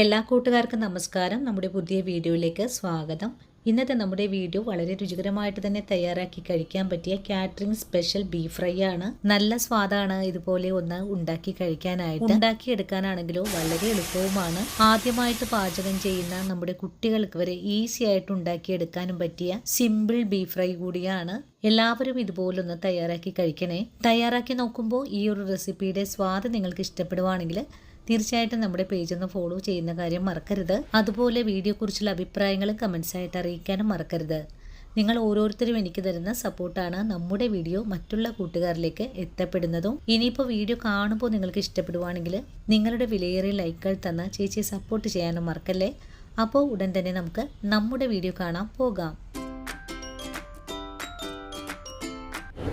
എല്ലാ കൂട്ടുകാർക്കും നമസ്കാരം. നമ്മുടെ പുതിയ വീഡിയോയിലേക്ക് സ്വാഗതം. ഇന്നത്തെ നമ്മുടെ വീഡിയോ വളരെ രുചികരമായിട്ട് തന്നെ തയ്യാറാക്കി കഴിക്കാൻ പറ്റിയ കാറ്ററിംഗ് സ്പെഷ്യൽ ബീഫ് ഫ്രൈ ആണ്. നല്ല സ്വാദാണ് ഇതുപോലെ ഒന്ന് ഉണ്ടാക്കി കഴിക്കാനായിട്ട്. ഉണ്ടാക്കിയെടുക്കാനാണെങ്കിലോ വളരെ എളുപ്പവുമാണ്. ആദ്യമായിട്ട് പാചകം ചെയ്യുന്ന നമ്മുടെ കുട്ടികൾക്ക് വരെ ഈസി ആയിട്ട് ഉണ്ടാക്കിയെടുക്കാനും പറ്റിയ സിമ്പിൾ ബീഫ് ഫ്രൈ കൂടിയാണ്. എല്ലാവരും ഇതുപോലൊന്ന് തയ്യാറാക്കി കഴിക്കണേ. തയ്യാറാക്കി നോക്കുമ്പോൾ ഈ ഒരു റെസിപ്പിയുടെ സ്വാദ് നിങ്ങൾക്ക് ഇഷ്ടപ്പെടുവാണെങ്കിൽ തീർച്ചയായിട്ടും നമ്മുടെ പേജ് ഒന്ന് ഫോളോ ചെയ്യുന്ന കാര്യം മറക്കരുത്. അതുപോലെ വീഡിയോയെക്കുറിച്ചുള്ള അഭിപ്രായങ്ങളും കമൻസ് ആയിട്ട് അറിയിക്കാനും മറക്കരുത്. നിങ്ങൾ ഓരോരുത്തരും എനിക്ക് തരുന്ന സപ്പോർട്ടാണ് നമ്മുടെ വീഡിയോ മറ്റുള്ള കൂട്ടുകാരിലേക്ക് എത്തപ്പെടുന്നതും. ഇനിയിപ്പോൾ വീഡിയോ കാണുമ്പോൾ നിങ്ങൾക്ക് ഇഷ്ടപ്പെടുവാണെങ്കിൽ നിങ്ങളുടെ വിലയേറിയ ലൈക്കുകൾ തന്ന ചേച്ചിയെ സപ്പോർട്ട് ചെയ്യാനും മറക്കല്ലേ. അപ്പോൾ ഉടൻ തന്നെ നമുക്ക് നമ്മുടെ വീഡിയോ കാണാൻ പോകാം.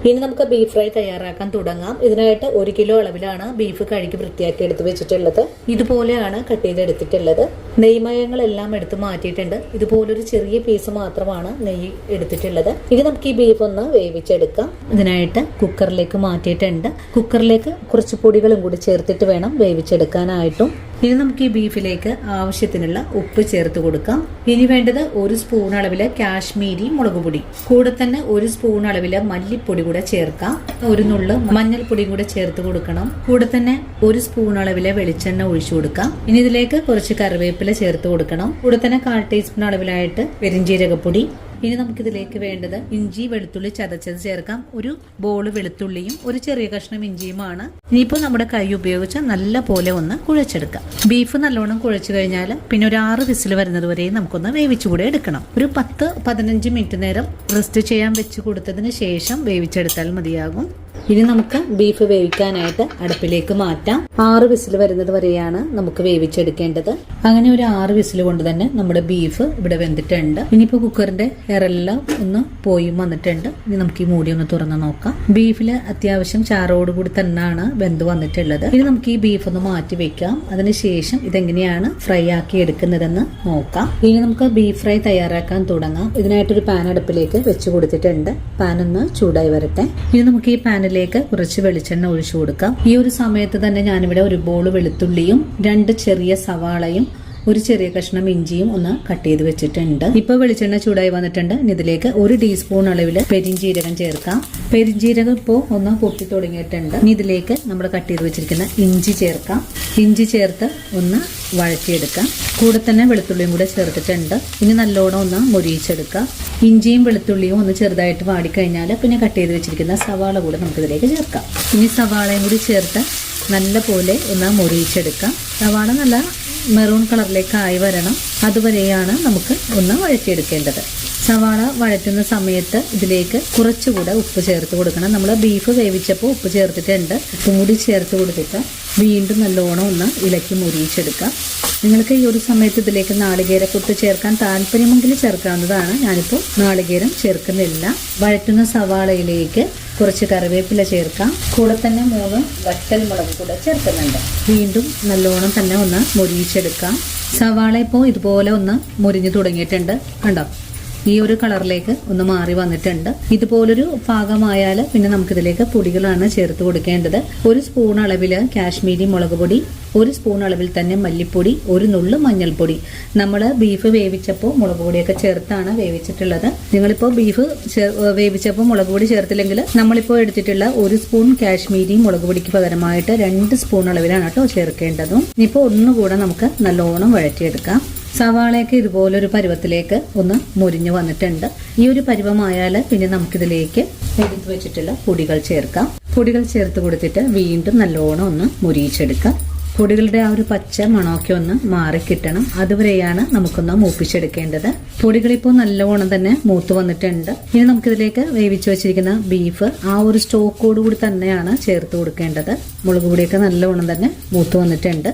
ഇനി നമുക്ക് ബീഫ് ഫ്രൈ തയ്യാറാക്കാൻ തുടങ്ങാം. ഇതിനായിട്ട് 1 കിലോ അളവിലാണ് ബീഫ് കഴുകി വൃത്തിയാക്കി എടുത്ത് വെച്ചിട്ടുള്ളത്. ഇതുപോലെയാണ് കട്ട് ചെയ്തെടുത്തിട്ടുള്ളത്. നെയ്മയങ്ങളെല്ലാം എടുത്ത് മാറ്റിയിട്ടുണ്ട്. ഇതുപോലൊരു ചെറിയ പീസ് മാത്രമാണ് നെയ്യ് എടുത്തിട്ടുള്ളത്. ഇനി നമുക്ക് ഈ ബീഫ് ഒന്ന് വേവിച്ചെടുക്കാം. ഇതിനായിട്ട് കുക്കറിലേക്ക് മാറ്റിയിട്ടുണ്ട്. കുക്കറിലേക്ക് കുറച്ച് പൊടികളും കൂടി ചേർത്തിട്ട് വേണം വേവിച്ചെടുക്കാനായിട്ടും. ഇനി നമുക്ക് ഈ ബീഫിലേക്ക് ആവശ്യത്തിനുള്ള ഉപ്പ് ചേർത്ത് കൊടുക്കാം. ഇനി വേണ്ടത് 1 സ്പൂൺ അളവില് കാശ്മീരി മുളക് പൊടി, കൂടെ തന്നെ 1 സ്പൂൺ അളവില് മല്ലിപ്പൊടി കൂടെ ചേർക്കാം. 1 നുള്ള് മഞ്ഞൾപ്പൊടി കൂടെ ചേർത്ത് കൊടുക്കണം. കൂടെ തന്നെ 1 സ്പൂൺ അളവില് വെളിച്ചെണ്ണ ഒഴിച്ചു കൊടുക്കാം. ഇനി ഇതിലേക്ക് കുറച്ച് കറിവേപ്പില ചേർത്ത് കൊടുക്കണം. കൂടെ തന്നെ 1/4 ടീസ്പൂൺ അളവിലായിട്ട് പെരിഞ്ജീരകപ്പൊടി. ഇനി നമുക്കിതിലേക്ക് വേണ്ടത് ഇഞ്ചി വെളുത്തുള്ളി ചതച്ചത് ചേർക്കാം. 1 ബോൾ വെളുത്തുള്ളിയും 1 ചെറിയ കഷ്ണം ഇഞ്ചിയുമാണ്. ഇനിയിപ്പോൾ നമ്മുടെ കൈ ഉപയോഗിച്ച് നല്ല പോലെ ഒന്ന് കുഴച്ചെടുക്കാം. ബീഫ് നല്ലോണം കുഴച്ചു കഴിഞ്ഞാൽ പിന്നെ ഒരു 6 വിസിൽ വരുന്നത് വരെ നമുക്കൊന്ന് വേവിച്ചുകൂടെ എടുക്കണം. ഒരു 10-15 മിനിറ്റ് നേരം റെസ്റ്റ് ചെയ്യാൻ വെച്ച് കൊടുത്തതിന് ശേഷം വേവിച്ചെടുത്താൽ മതിയാകും. ഇനി നമുക്ക് ബീഫ് വേവിക്കാനായിട്ട് അടുപ്പിലേക്ക് മാറ്റാം. 6 വിസിൽ വരുന്നത് വരെയാണ് നമുക്ക് വേവിച്ചെടുക്കേണ്ടത്. അങ്ങനെ ഒരു 6 വിസിൽ കൊണ്ട് തന്നെ നമ്മുടെ ബീഫ് ഇവിടെ വെന്തിട്ടുണ്ട്. ഇനിയിപ്പോൾ കുക്കറിന്റെ എയറെല്ലാം ഒന്ന് പോയി വന്നിട്ടുണ്ട്. ഇനി നമുക്ക് ഈ മൂടി ഒന്ന് തുറന്ന് നോക്കാം. ബീഫില് അത്യാവശ്യം ചാറോടുകൂടി തന്നെയാണ് വെന്ത് വന്നിട്ടുള്ളത്. ഇനി നമുക്ക് ഈ ബീഫ് ഒന്ന് മാറ്റി വെക്കാം. അതിനുശേഷം ഇതെങ്ങനെയാണ് ഫ്രൈ ആക്കി എടുക്കുന്നതെന്ന് നോക്കാം. ഇനി നമുക്ക് ബീഫ് ഫ്രൈ തയ്യാറാക്കാൻ തുടങ്ങാം. ഇതിനായിട്ടൊരു പാൻ അടുപ്പിലേക്ക് വെച്ച് കൊടുത്തിട്ടുണ്ട്. പാൻ ഒന്ന് ചൂടായി വരട്ടെ. ഇനി നമുക്ക് ഈ പാനിലേക്ക് കുറച്ച് വെളിച്ചെണ്ണ ഒഴിച്ചു കൊടുക്കാം. ഈ ഒരു സമയത്ത് തന്നെ ഞാനിവിടെ 1 ബോൾ വെളുത്തുള്ളിയും 2 ചെറിയ സവാളയും 1 ചെറിയ കഷ്ണം ഇഞ്ചിയും ഒന്ന് കട്ട് ചെയ്ത് വെച്ചിട്ടുണ്ട്. ഇപ്പൊ വെളിച്ചെണ്ണ ചൂടായി വന്നിട്ടുണ്ട്. ഇതിലേക്ക് 1 ടീസ്പൂൺ അളവില് പെരിഞ്ജീരകം ചേർക്കാം. പെരിഞ്ജീരകം ഇപ്പോൾ ഒന്ന് പൊട്ടി തുടങ്ങിയിട്ടുണ്ട്. ഇനി ഇതിലേക്ക് നമ്മൾ കട്ട് ചെയ്ത് വെച്ചിരിക്കുന്ന ഇഞ്ചി ചേർക്കാം. ഇഞ്ചി ചേർത്ത് ഒന്ന് വഴറ്റിയെടുക്കാം. കൂടെ തന്നെ വെളുത്തുള്ളിയും കൂടെ ചേർത്തിട്ടുണ്ട്. ഇനി നല്ലോണം ഒന്ന് മൊരിയിച്ചെടുക്കാം. ഇഞ്ചിയും വെളുത്തുള്ളിയും ഒന്ന് ചെറുതായിട്ട് വാടിക്കഴിഞ്ഞാൽ പിന്നെ കട്ട് ചെയ്ത് വെച്ചിരിക്കുന്ന സവാള കൂടെ നമുക്ക് ഇതിലേക്ക് ചേർക്കാം. ഇനി സവാളയും കൂടി ചേർത്ത് നല്ല പോലെ ഒന്ന് മൊരിയിച്ചെടുക്കാം. സവാള നല്ല മെറൂൺ കളറിലേക്ക് ആയി വരണം. അതുവരെയാണ് നമുക്ക് ഒന്ന് വഴറ്റിയെടുക്കേണ്ടത്. സവാള വഴറ്റുന്ന സമയത്ത് ഇതിലേക്ക് കുറച്ചുകൂടെ ഉപ്പ് ചേർത്ത് കൊടുക്കണം. നമ്മൾ ബീഫ് വേവിച്ചപ്പോൾ ഉപ്പ് ചേർത്തിട്ടുണ്ട്. ഉപ്പും കൂടി ചേർത്ത് കൊടുത്തിട്ട് വീണ്ടും നല്ലോണം ഒന്ന് ഇളക്കി മുരിയിച്ചെടുക്കാം. നിങ്ങൾക്ക് ഈ ഒരു സമയത്ത് ഇതിലേക്ക് നാളികേരക്കൊത്ത് ചേർക്കാൻ താല്പര്യമെങ്കിൽ ചേർക്കാവുന്നതാണ്. ഞാനിപ്പോൾ നാളികേരം ചേർക്കുന്നില്ല. വഴറ്റുന്ന സവാളയിലേക്ക് കുറച്ച് കറിവേപ്പില ചേർക്കാം. കൂടെ തന്നെ 3 വറ്റൽ മുളക് കൂടെ ചേർക്കുന്നുണ്ട്. വീണ്ടും നല്ലോണം തന്നെ ഒന്ന് മൊരിയിച്ചെടുക്കാം. സവാള ഇപ്പോൾ ഇതുപോലെ ഒന്ന് മുരിഞ്ഞു തുടങ്ങിയിട്ടുണ്ട്. കണ്ടോ, ഈ ഒരു കളറിലേക്ക് ഒന്ന് മാറി വന്നിട്ടുണ്ട്. ഇതുപോലൊരു പാകമായാൽ പിന്നെ നമുക്കിതിലേക്ക് പൊടികളാണ് ചേർത്ത് കൊടുക്കേണ്ടത്. 1 സ്പൂൺ അളവില് കാശ്മീരി മുളക് പൊടി, 1 സ്പൂൺ അളവിൽ തന്നെ മല്ലിപ്പൊടി, 1 നുള്ള് മഞ്ഞൾപ്പൊടി. നമ്മൾ ബീഫ് വേവിച്ചപ്പോൾ മുളക് പൊടിയൊക്കെ ചേർത്താണ് വേവിച്ചിട്ടുള്ളത്. നിങ്ങളിപ്പോൾ ബീഫ് വേവിച്ചപ്പോൾ മുളക് പൊടി ചേർത്തില്ലെങ്കിൽ നമ്മളിപ്പോൾ എടുത്തിട്ടുള്ള 1 സ്പൂൺ കാശ്മീരി മുളക് പൊടിക്ക് പകരമായിട്ട് 2 സ്പൂൺ അളവിലാണ് കേട്ടോ ചേർക്കേണ്ടതും. ഇനിയിപ്പോൾ ഒന്നുകൂടെ നമുക്ക് നല്ലോണം വഴറ്റിയെടുക്കാം. സവാളയൊക്കെ ഇതുപോലൊരു പരുവത്തിലേക്ക് ഒന്ന് മുരിഞ്ഞു വന്നിട്ടുണ്ട്. ഈ ഒരു പരുവമായാൽ പിന്നെ നമുക്കിതിലേക്ക് എടുത്തു വെച്ചിട്ടുള്ള പൊടികൾ ചേർക്കാം. പൊടികൾ ചേർത്ത് കൊടുത്തിട്ട് വീണ്ടും നല്ലോണം ഒന്ന് മുരിയിച്ചെടുക്കാം. പൊടികളുടെ ആ ഒരു പച്ച മണമൊക്കെ ഒന്ന് മാറിക്കിട്ടണം. അതുവരെയാണ് നമുക്കൊന്ന് മൂപ്പിച്ചെടുക്കേണ്ടത്. പൊടികളിപ്പോൾ നല്ലവണ്ണം തന്നെ മൂത്ത് വന്നിട്ടുണ്ട്. ഇനി നമുക്കിതിലേക്ക് വേവിച്ചു വെച്ചിരിക്കുന്ന ബീഫ് ആ ഒരു സ്റ്റോക്കോടുകൂടി തന്നെയാണ് ചേർത്ത് കൊടുക്കേണ്ടത്. മുളക് പൊടിയൊക്കെ നല്ലവണ്ണം തന്നെ മൂത്ത് വന്നിട്ടുണ്ട്.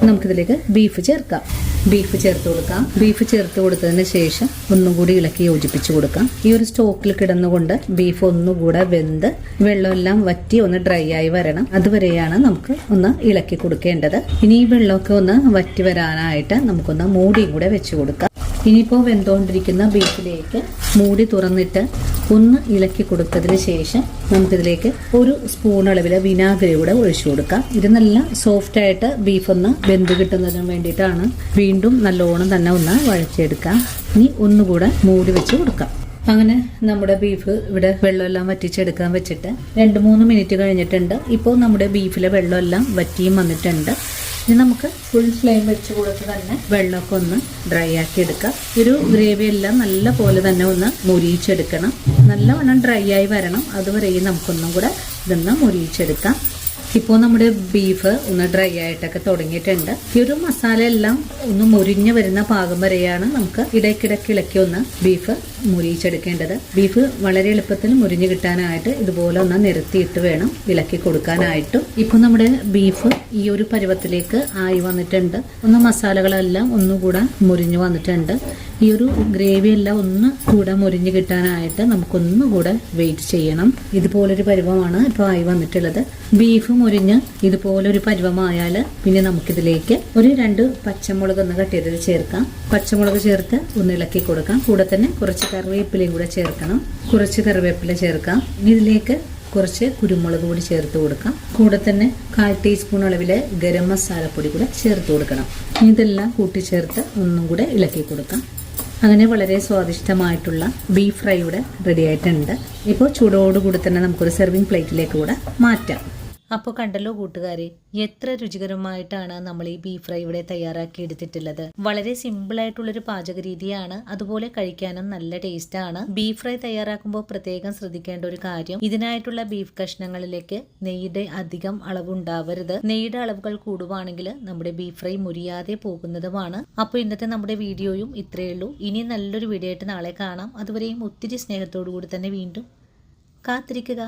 നമുക്കിതിലേക്ക് ബീഫ് ചേർക്കാം. ബീഫ് ചേർത്ത് കൊടുക്കാം. ബീഫ് ചേർത്ത് കൊടുത്തതിന് ശേഷം ഒന്നും കൂടി ഇളക്കി യോജിപ്പിച്ചു കൊടുക്കാം. ഈ ഒരു സ്റ്റോക്കിൽ കിടന്നുകൊണ്ട് ബീഫ് ഒന്നുകൂടെ വെന്ത് വെള്ളമെല്ലാം വറ്റി ഒന്ന് ഡ്രൈ ആയി വരണം. അതുവരെയാണ് നമുക്ക് ഒന്ന് ഇളക്കി കൊടുക്കേണ്ടത്. ഇനി ഈ വെള്ളമൊക്കെ ഒന്ന് വറ്റി വരാനായിട്ട് നമുക്കൊന്ന് മൂടിയും കൂടെ വെച്ച് കൊടുക്കാം. ഇനിയിപ്പോൾ വെന്തുകൊണ്ടിരിക്കുന്ന ബീഫിലേക്ക് മൂടി തുറന്നിട്ട് ഒന്ന് ഇളക്കി കൊടുത്തതിന് ശേഷം നമുക്കിതിലേക്ക് 1 സ്പൂൺ അളവിൽ വിനാഗിരി കൂടെ ഒഴിച്ചു കൊടുക്കാം. ഇത് നല്ല സോഫ്റ്റ് ആയിട്ട് ബീഫ് ഒന്ന് വെന്ത് കിട്ടുന്നതിന് വേണ്ടിയിട്ടാണ്. വീണ്ടും നല്ലോണം തന്നെ ഒന്ന് വഴച്ചെടുക്കാം. ഇനി ഒന്നുകൂടെ മൂടി വെച്ച് കൊടുക്കാം. അങ്ങനെ നമ്മുടെ ബീഫ് ഇവിടെ വെള്ളമെല്ലാം വറ്റിച്ചെടുക്കാൻ വെച്ചിട്ട് 2-3 മിനിറ്റ് കഴിഞ്ഞിട്ടുണ്ട്. ഇപ്പോൾ നമ്മുടെ ബീഫിലെ വെള്ളമെല്ലാം വറ്റിയും വന്നിട്ടുണ്ട്. ഇനി നമുക്ക് ഫുൾ ഫ്ലെയിം വെച്ച് കൊടുത്ത് തന്നെ വെള്ളമൊക്കെ ഒന്ന് ഡ്രൈ ആക്കി എടുക്കാം. ഒരു ഗ്രേവി എല്ലാം നല്ല പോലെ തന്നെ ഒന്ന് മുരിയിച്ചെടുക്കണം. നല്ലവണ്ണം ഡ്രൈ ആയി വരണം. അതുവരെയും നമുക്കൊന്നും കൂടെ ഇതൊന്ന് മുരിയിച്ചെടുക്കാം. ഇപ്പോൾ നമ്മുടെ ബീഫ് ഒന്ന് ഡ്രൈ ആയിട്ടൊക്കെ തുടങ്ങിയിട്ടുണ്ട്. ഈ ഒരു മസാല എല്ലാം ഒന്ന് മുരിഞ്ഞു വരുന്ന പാകം വരെയാണ് നമുക്ക് ഇടയ്ക്കിടയ്ക്ക് ഇളക്കി ഒന്ന് ബീഫ് മുരിയിച്ചെടുക്കേണ്ടത്. ബീഫ് വളരെ എളുപ്പത്തിൽ മുരിഞ്ഞു കിട്ടാനായിട്ട് ഇതുപോലെ ഒന്ന് നിരത്തിയിട്ട് വേണം ഇളക്കി കൊടുക്കാനായിട്ടും. ഇപ്പോൾ നമ്മുടെ ബീഫ് ഈ ഒരു പരുവത്തിലേക്ക് ആയി വന്നിട്ടുണ്ട്. ഒന്ന് മസാലകളെല്ലാം ഒന്നുകൂടെ മുരിഞ്ഞു വന്നിട്ടുണ്ട്. ഈ ഒരു ഗ്രേവി എല്ലാം ഒന്ന് കൂടെ മുരിഞ്ഞു കിട്ടാനായിട്ട് നമുക്കൊന്നുകൂടെ വെയിറ്റ് ചെയ്യണം. ഇതുപോലൊരു പരുവമാണ് ഇപ്പോൾ ആയി വന്നിട്ടുള്ളത്. ബീഫ് മുരിഞ്ഞ് ഇതുപോലൊരു പരുവമായാൽ പിന്നെ നമുക്കിതിലേക്ക് ഒരു 2 പച്ചമുളക് ഒന്ന് കട്ട് ചെയ്ത് ചേർക്കാം. പച്ചമുളക് ചേർത്ത് ഒന്ന് ഇളക്കി കൊടുക്കാം. കൂടെ തന്നെ കുറച്ച് കറിവേപ്പിലയും കൂടെ ചേർക്കണം. കുറച്ച് കറിവേപ്പില ചേർക്കാം. ഇനി ഇതിലേക്ക് കുറച്ച് കുരുമുളക് പൊടി ചേർത്ത് കൊടുക്കാം. കൂടെ തന്നെ 1/4 ടീസ്പൂൺ അളവിലെ ഗരം മസാലപ്പൊടി കൂടെ ചേർത്ത് കൊടുക്കണം. ഇതെല്ലാം കൂട്ടിച്ചേർത്ത് ഒന്നും കൂടെ ഇളക്കി കൊടുക്കാം. അങ്ങനെ വളരെ സ്വാദിഷ്ടമായിട്ടുള്ള ബീഫ് ഫ്രൈ ഇവിടെ റെഡി ആയിട്ടുണ്ട്. ഇപ്പോൾ ചൂടോടുകൂടി തന്നെ നമുക്കൊരു സെർവിങ് പ്ലേറ്റിലേക്ക് കൂടെ മാറ്റാം. അപ്പോൾ കണ്ടല്ലോ കൂട്ടുകാരെ, എത്ര രുചികരമായിട്ടാണ് നമ്മൾ ഈ ബീഫ് ഫ്രൈ ഇവിടെ തയ്യാറാക്കി എടുത്തിട്ടുള്ളത്. വളരെ സിമ്പിൾ ആയിട്ടുള്ളൊരു പാചക രീതിയാണ്. അതുപോലെ കഴിക്കാനും നല്ല ടേസ്റ്റാണ്. ബീഫ് ഫ്രൈ തയ്യാറാക്കുമ്പോൾ പ്രത്യേകം ശ്രദ്ധിക്കേണ്ട ഒരു കാര്യം, ഇതിനായിട്ടുള്ള ബീഫ് കഷ്ണങ്ങളിലേക്ക് നെയ്യുടെ അധികം അളവുണ്ടാവരുത്. നെയ്യുടെ അളവുകൾ കൂടുവാണെങ്കിൽ നമ്മുടെ ബീഫ് ഫ്രൈ മുരിയാതെ പോകുന്നതുമാണ്. അപ്പോൾ ഇന്നത്തെ നമ്മുടെ വീഡിയോയും ഇത്രയേ ഉള്ളൂ. ഇനി നല്ലൊരു വീഡിയോ ആയിട്ട് നാളെ കാണാം. അതുവരെയും ഒത്തിരി സ്നേഹത്തോടു കൂടി തന്നെ വീണ്ടും കാത്തിരിക്കുക.